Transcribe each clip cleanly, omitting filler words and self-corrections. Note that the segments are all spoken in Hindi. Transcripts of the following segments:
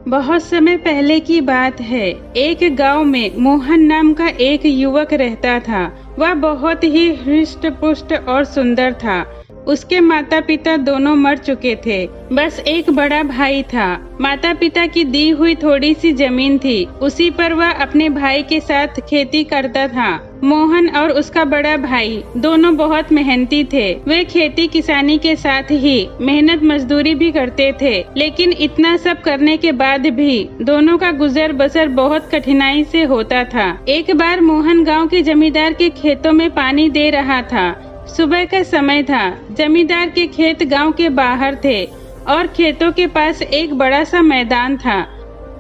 बहुत समय पहले की बात है। एक गांव में मोहन नाम का एक युवक रहता था। वह बहुत ही हृष्ट पुष्ट और सुंदर था। उसके माता पिता दोनों मर चुके थे। बस एक बड़ा भाई था। माता पिता की दी हुई थोड़ी सी जमीन थी, उसी पर वह अपने भाई के साथ खेती करता था। मोहन और उसका बड़ा भाई दोनों बहुत मेहनती थे। वे खेती किसानी के साथ ही मेहनत मजदूरी भी करते थे, लेकिन इतना सब करने के बाद भी दोनों का गुजर बसर बहुत कठिनाई से होता था। एक बार मोहन गांव के जमींदार के खेतों में पानी दे रहा था। सुबह का समय था। जमींदार के खेत गांव के बाहर थे और खेतों के पास एक बड़ा सा मैदान था।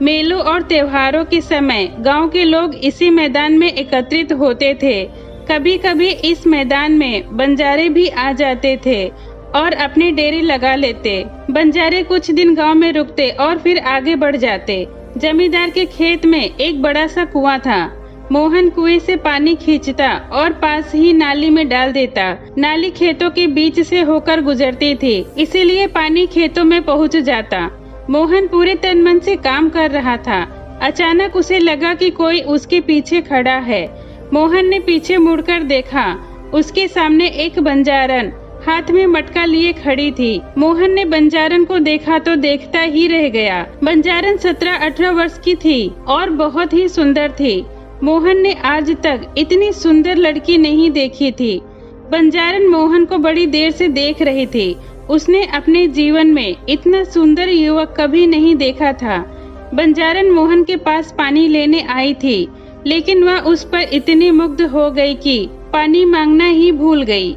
मेलों और त्योहारों के समय गांव के लोग इसी मैदान में एकत्रित होते थे। कभी कभी इस मैदान में बंजारे भी आ जाते थे और अपने डेरे लगा लेते। बंजारे कुछ दिन गांव में रुकते और फिर आगे बढ़ जाते। जमींदार के खेत में एक बड़ा सा कुआं था। मोहन कुएं से पानी खींचता और पास ही नाली में डाल देता। नाली खेतों के बीच से होकर गुजरती थी, इसीलिए पानी खेतों में पहुंच जाता। मोहन पूरे तन मन से काम कर रहा था। अचानक उसे लगा कि कोई उसके पीछे खड़ा है। मोहन ने पीछे मुड़कर देखा। उसके सामने एक बंजारन हाथ में मटका लिए खड़ी थी। मोहन ने बंजारन को देखा तो देखता ही रह गया। बंजारन 17-18 वर्ष की थी और बहुत ही सुंदर थी। मोहन ने आज तक इतनी सुंदर लड़की नहीं देखी थी। बंजारन मोहन को बड़ी देर से देख रही थी। उसने अपने जीवन में इतना सुंदर युवक कभी नहीं देखा था। बंजारन मोहन के पास पानी लेने आई थी, लेकिन वह उस पर इतनी मुग्ध हो गई कि पानी मांगना ही भूल गई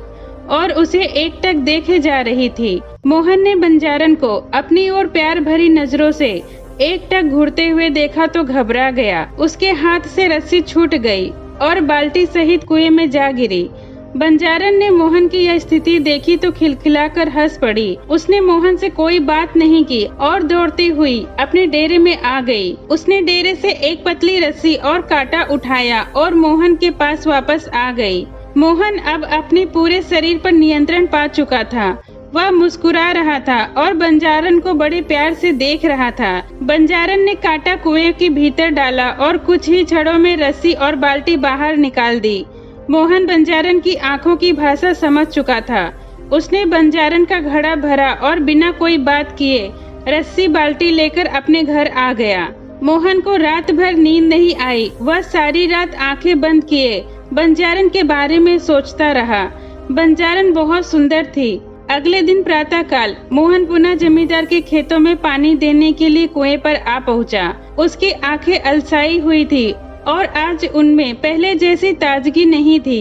और उसे एकटक देखे जा रही थी। मोहन ने बंजारन को अपनी ओर प्यार भरी नजरों से एकटक घूरते हुए देखा तो घबरा गया। उसके हाथ से रस्सी छूट गई और बाल्टी सहित कुएं में जा गिरी। बंजारन ने मोहन की यह स्थिति देखी तो खिलखिलाकर हंस पड़ी। उसने मोहन से कोई बात नहीं की और दौड़ती हुई अपने डेरे में आ गई। उसने डेरे से एक पतली रस्सी और कांटा उठाया और मोहन के पास वापस आ गई। मोहन अब अपने पूरे शरीर पर नियंत्रण पा चुका था। वह मुस्कुरा रहा था और बंजारन को बड़े प्यार से देख रहा था। बंजारन ने कांटा कुएं के भीतर डाला और कुछ ही क्षणों में रस्सी और बाल्टी बाहर निकाल दी। मोहन बंजारन की आंखों की भाषा समझ चुका था। उसने बंजारन का घड़ा भरा और बिना कोई बात किए रस्सी बाल्टी लेकर अपने घर आ गया। मोहन को रात भर नींद नहीं आई। वह सारी रात आंखें बंद किए बंजारन के बारे में सोचता रहा। बंजारन बहुत सुंदर थी। अगले दिन प्रातःकाल मोहन पुनः जमींदार के खेतों में पानी देने के लिए कुएं पर आ पहुंचा। उसकी आंखें अलसाई हुई थी और आज उनमें पहले जैसी ताजगी नहीं थी।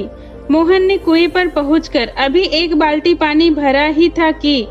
मोहन ने कुएं पर पहुंचकर अभी एक बाल्टी पानी भरा ही था कि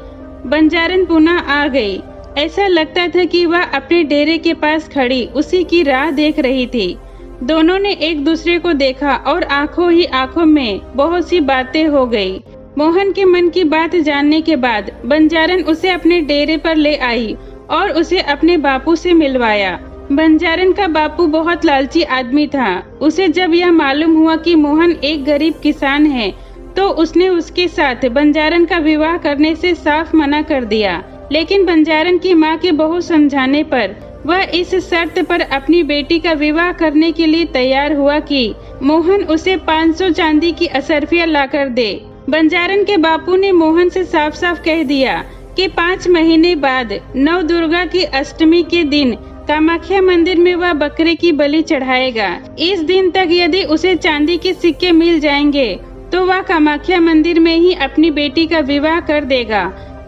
बंजारन पुनः आ गई। ऐसा लगता था कि वह अपने डेरे के पास खड़ी उसी की राह देख रही थी। दोनों ने एक दूसरे को देखा और आंखों ही आंखों में बहुत सी बातें हो गई। मोहन के मन की बात जानने के बाद बंजारन उसे अपने डेरे पर ले आई और उसे अपने बापू से मिलवाया। बंजारन का बापू बहुत लालची आदमी था। उसे जब यह मालूम हुआ कि मोहन एक गरीब किसान है, तो उसने उसके साथ बंजारन का विवाह करने से साफ मना कर दिया। लेकिन बंजारन की मां के बहुत समझाने पर वह इस शर्त पर अपनी बेटी का विवाह करने के लिए तैयार हुआ कि मोहन उसे 500 चांदी की असरफियां लाकर दे। बंजारन के बापू ने मोहन से साफ साफ कह दिया कि 5 महीने बाद नव दुर्गा की अष्टमी के दिन कामाख्या मंदिर में वह बकरे की बलि चढ़ाएगा। इस दिन तक यदि उसे चांदी के सिक्के मिल जाएंगे तो वह कामाख्या मंदिर में ही अपनी बेटी का विवाह कर देगा,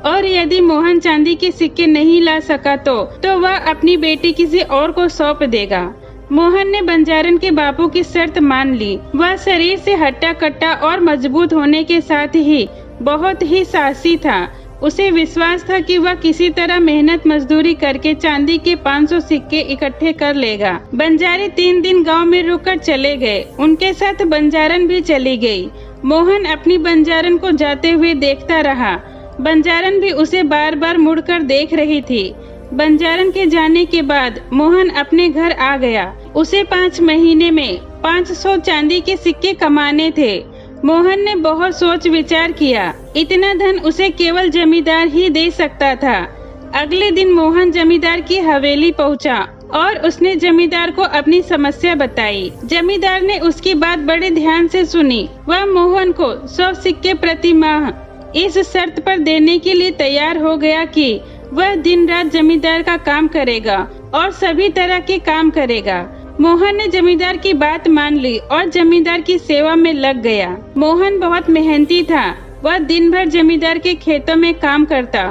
और यदि मोहन चांदी के सिक्के नहीं ला सका तो वह अपनी बेटी किसी और को सौंप देगा। मोहन ने बंजारन के बापू की शर्त मान ली। वह शरीर से हट्टा कट्टा और मजबूत होने के साथ ही बहुत ही साहसी था। उसे विश्वास था कि वह किसी तरह मेहनत मजदूरी करके चांदी के 500 सिक्के इकट्ठे कर लेगा। बंजारे 3 दिन गांव में रुककर चले गए। उनके साथ बंजारन भी चली गई। मोहन अपनी बंजारन को जाते हुए देखता रहा। बंजारन भी उसे बार बार मुड़कर देख रही थी। बंजारन के जाने के बाद मोहन अपने घर आ गया। उसे 5 महीने में 500 चांदी के सिक्के कमाने थे। मोहन ने बहुत सोच विचार किया। इतना धन उसे केवल जमींदार ही दे सकता था। अगले दिन मोहन जमींदार की हवेली पहुंचा और उसने जमींदार को अपनी समस्या बताई। जमींदार ने उसकी बात बड़े ध्यान से सुनी। वह मोहन को 100 सिक्के प्रति माह इस शर्त पर देने के लिए तैयार हो गया कि वह दिन रात जमींदार का काम करेगा और सभी तरह के काम करेगा। मोहन ने जमींदार की बात मान ली और जमींदार की सेवा में लग गया। मोहन बहुत मेहनती था। वह दिन भर जमींदार के खेतों में काम करता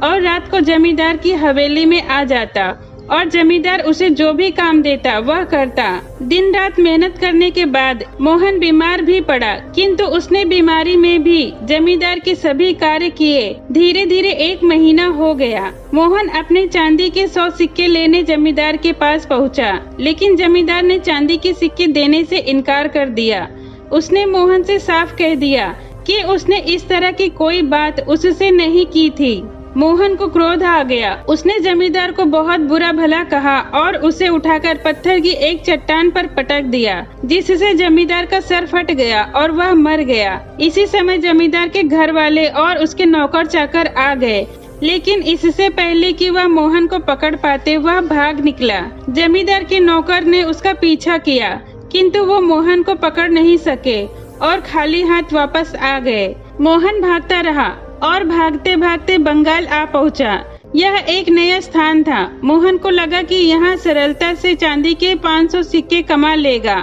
और रात को जमींदार की हवेली में आ जाता और जमींदार उसे जो भी काम देता वह करता। दिन रात मेहनत करने के बाद मोहन बीमार भी पड़ा, किंतु उसने बीमारी में भी जमींदार के सभी कार्य किए। धीरे धीरे 1 महीना हो गया। मोहन अपने चांदी के 100 सिक्के लेने जमींदार के पास पहुंचा, लेकिन जमींदार ने चांदी के सिक्के देने से इनकार कर दिया। उसने मोहन से साफ कह दिया कि उसने इस तरह की कोई बात उससे नहीं की थी। मोहन को क्रोध आ गया। उसने जमींदार को बहुत बुरा भला कहा और उसे उठाकर पत्थर की एक चट्टान पर पटक दिया, जिससे जमींदार का सर फट गया और वह मर गया। इसी समय जमींदार के घर वाले और उसके नौकर चाकर आ गए, लेकिन इससे पहले कि वह मोहन को पकड़ पाते वह भाग निकला। जमींदार के नौकर ने उसका पीछा किया, किंतु वो मोहन को पकड़ नहीं सके और खाली हाथ वापस आ गए। मोहन भागता रहा और भागते भागते बंगाल आ पहुंचा। यह एक नया स्थान था। मोहन को लगा कि यहाँ सरलता से चांदी के 500 सिक्के कमा लेगा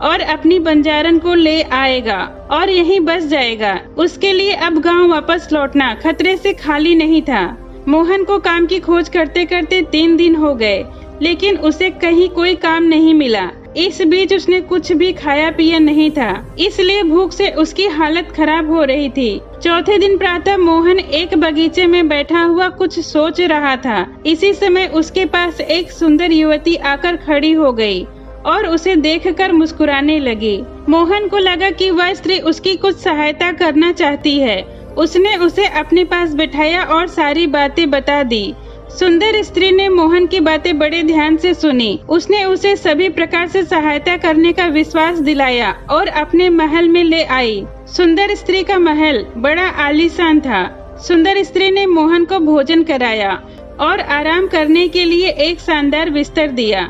और अपनी बंजारन को ले आएगा और यहीं बस जाएगा। उसके लिए अब गांव वापस लौटना खतरे से खाली नहीं था। मोहन को काम की खोज करते करते 3 दिन हो गए, लेकिन उसे कहीं कोई काम नहीं मिला। इस बीच उसने कुछ भी खाया पिया नहीं था, इसलिए भूख से उसकी हालत खराब हो रही थी। चौथे दिन प्रातः मोहन एक बगीचे में बैठा हुआ कुछ सोच रहा था। इसी समय उसके पास एक सुंदर युवती आकर खड़ी हो गई और उसे देखकर मुस्कुराने लगी। मोहन को लगा कि वह स्त्री उसकी कुछ सहायता करना चाहती है। उसने उसे अपने पास बिठाया और सारी बातें बता दी। सुंदर स्त्री ने मोहन की बातें बड़े ध्यान से सुनी। उसने उसे सभी प्रकार से सहायता करने का विश्वास दिलाया और अपने महल में ले आई। सुंदर स्त्री का महल बड़ा आलीशान था। सुंदर स्त्री ने मोहन को भोजन कराया और आराम करने के लिए एक शानदार बिस्तर दिया।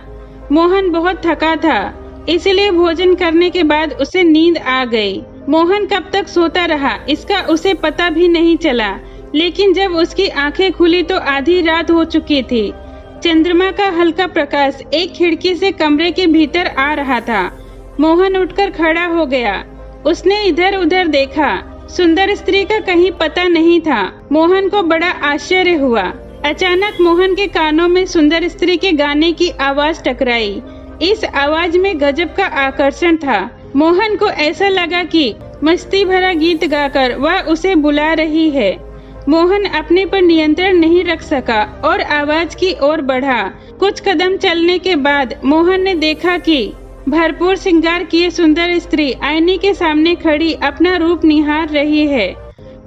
मोहन बहुत थका था, इसलिए भोजन करने के बाद उसे नींद आ गई। मोहन कब तक सोता रहा इसका उसे पता भी नहीं चला, लेकिन जब उसकी आंखें खुली तो आधी रात हो चुकी थी। चंद्रमा का हल्का प्रकाश एक खिड़की से कमरे के भीतर आ रहा था। मोहन उठकर खड़ा हो गया। उसने इधर उधर देखा। सुंदर स्त्री का कहीं पता नहीं था। मोहन को बड़ा आश्चर्य हुआ। अचानक मोहन के कानों में सुंदर स्त्री के गाने की आवाज टकराई। इस आवाज में गजब का आकर्षण था। मोहन को ऐसा लगा कि मस्ती भरा गीत गाकर वह उसे बुला रही है। मोहन अपने पर नियंत्रण नहीं रख सका और आवाज की ओर बढ़ा। कुछ कदम चलने के बाद मोहन ने देखा कि भरपूर श्रृंगार किए सुंदर स्त्री आईने के सामने खड़ी अपना रूप निहार रही है।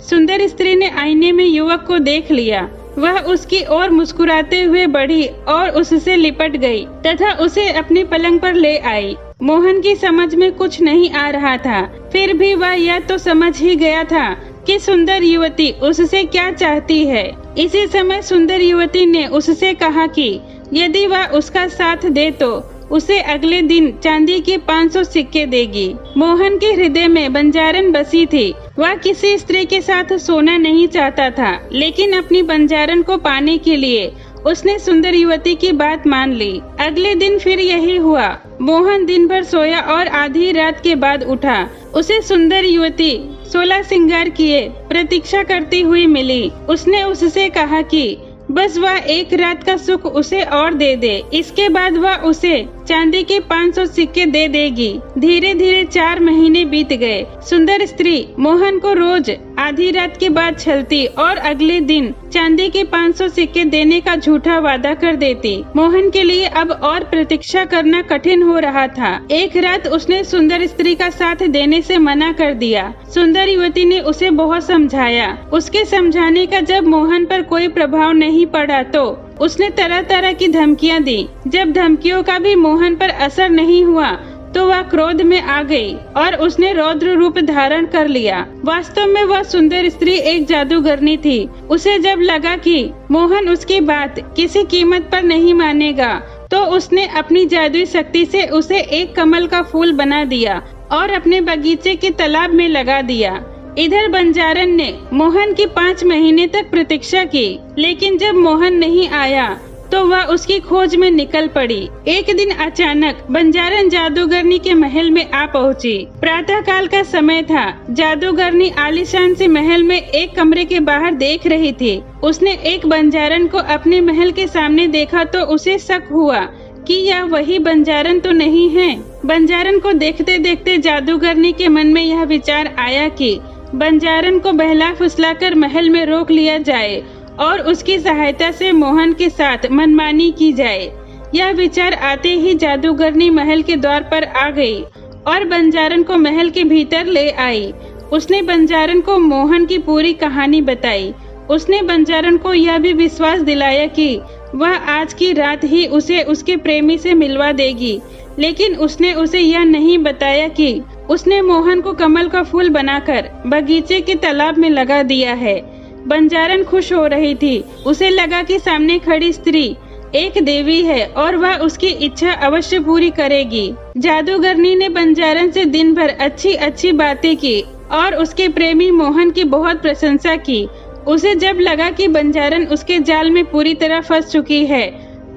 सुंदर स्त्री ने आईने में युवक को देख लिया। वह उसकी ओर मुस्कुराते हुए बढ़ी और उससे लिपट गई तथा उसे अपने पलंग पर ले आई। मोहन की समझ में कुछ नहीं आ रहा था, फिर भी वह यह तो समझ ही गया था कि सुंदर युवती उससे क्या चाहती है। इसी समय सुंदर युवती ने उससे कहा कि यदि वह उसका साथ दे तो उसे अगले दिन चांदी के 500 सिक्के देगी। मोहन के हृदय में बंजारन बसी थी। वह किसी स्त्री के साथ सोना नहीं चाहता था, लेकिन अपनी बंजारन को पाने के लिए उसने सुंदर युवती की बात मान ली। अगले दिन फिर यही हुआ। मोहन दिन भर सोया और आधी रात के बाद उठा। उसे सुंदर युवती 16 श्रृंगार किए प्रतीक्षा करती हुई मिली। उसने उससे कहा कि बस वह एक रात का सुख उसे और दे दे, इसके बाद वह उसे चांदी के 500 सिक्के दे देगी। धीरे धीरे 4 महीने बीत गए। सुंदर स्त्री मोहन को रोज आधी रात के बाद छलती और अगले दिन चांदी के 500 सिक्के देने का झूठा वादा कर देती। मोहन के लिए अब और प्रतीक्षा करना कठिन हो रहा था। एक रात उसने सुंदर स्त्री का साथ देने से मना कर दिया। सुंदर युवती ने उसे बहुत समझाया। उसके समझाने का जब मोहन पर कोई प्रभाव नहीं पड़ा तो उसने तरह तरह की धमकियां दी। जब धमकियों का भी मोहन पर असर नहीं हुआ तो वह क्रोध में आ गई और उसने रौद्र रूप धारण कर लिया। वास्तव में वह सुंदर स्त्री एक जादूगरनी थी। उसे जब लगा कि मोहन उसकी बात किसी कीमत पर नहीं मानेगा, तो उसने अपनी जादुई शक्ति से उसे एक कमल का फूल बना दिया और अपने बगीचे के तालाब में लगा दिया। इधर बंजारन ने मोहन की 5 महीने तक प्रतीक्षा की, लेकिन जब मोहन नहीं आया तो वह उसकी खोज में निकल पड़ी। एक दिन अचानक बंजारन जादूगरनी के महल में आ पहुंची। प्रातः काल का समय था। जादूगरनी आलीशान से महल में एक कमरे के बाहर देख रही थी। उसने एक बंजारन को अपने महल के सामने देखा तो उसे शक हुआ कि यह वही बंजारन तो नहीं है। बंजारन को देखते देखते जादूगरनी के मन में यह विचार आया कि बंजारन को बहला फुसलाकर महल में रोक लिया जाए और उसकी सहायता से मोहन के साथ मनमानी की जाए। यह विचार आते ही जादूगरनी महल के द्वार पर आ गई और बंजारन को महल के भीतर ले आई। उसने बंजारन को मोहन की पूरी कहानी बताई। उसने बंजारन को यह भी विश्वास दिलाया कि वह आज की रात ही उसे उसके प्रेमी से मिलवा देगी, लेकिन उसने उसे यह नहीं बताया कि उसने मोहन को कमल का फूल बनाकर बगीचे के तालाब में लगा दिया है। बंजारन खुश हो रही थी। उसे लगा कि सामने खड़ी स्त्री एक देवी है और वह उसकी इच्छा अवश्य पूरी करेगी। जादूगरनी ने बंजारन से दिन भर अच्छी अच्छी बातें की और उसके प्रेमी मोहन की बहुत प्रशंसा की। उसे जब लगा कि बंजारन उसके जाल में पूरी तरह फंस चुकी है,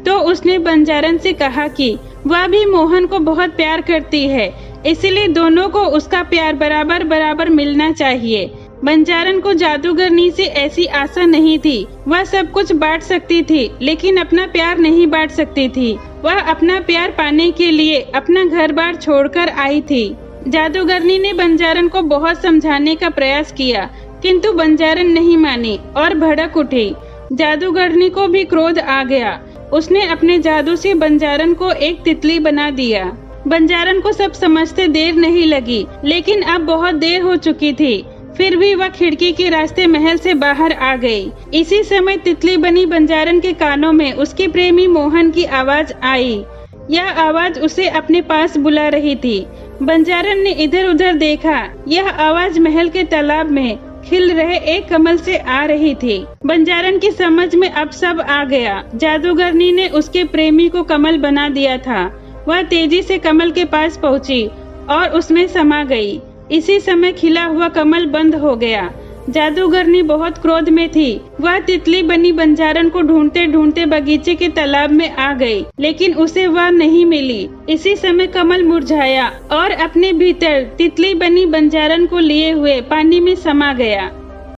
तो उसने बंजारन से कहा कि वह भी मोहन को बहुत प्यार करती है, इसलिए दोनों को उसका प्यार बराबर बराबर मिलना चाहिए। बंजारन को जादूगरनी से ऐसी आशा नहीं थी। वह सब कुछ बांट सकती थी, लेकिन अपना प्यार नहीं बांट सकती थी। वह अपना प्यार पाने के लिए अपना घर बार छोड़कर आई थी। जादूगरनी ने बंजारन को बहुत समझाने का प्रयास किया, किंतु बंजारन नहीं मानी और भड़क उठी। जादूगरनी को भी क्रोध आ गया। उसने अपने जादू से बंजारन को एक तितली बना दिया। बंजारन को सब समझते देर नहीं लगी, लेकिन अब बहुत देर हो चुकी थी। फिर भी वह खिड़की के रास्ते महल से बाहर आ गई। इसी समय तितली बनी बंजारन के कानों में उसके प्रेमी मोहन की आवाज आई। यह आवाज उसे अपने पास बुला रही थी। बंजारन ने इधर उधर देखा। यह आवाज महल के तालाब में खिल रहे एक कमल से आ रही थी। बंजारन की समझ में अब सब आ गया। जादूगरनी ने उसके प्रेमी को कमल बना दिया था। वह तेजी से कमल के पास पहुंची और उसमें समा गई। इसी समय खिला हुआ कमल बंद हो गया। जादूगरनी बहुत क्रोध में थी। वह तितली बनी बंजारन को ढूंढते ढूंढते बगीचे के तालाब में आ गई, लेकिन उसे वह नहीं मिली। इसी समय कमल मुरझाया और अपने भीतर तितली बनी बंजारन को लिए हुए पानी में समा गया।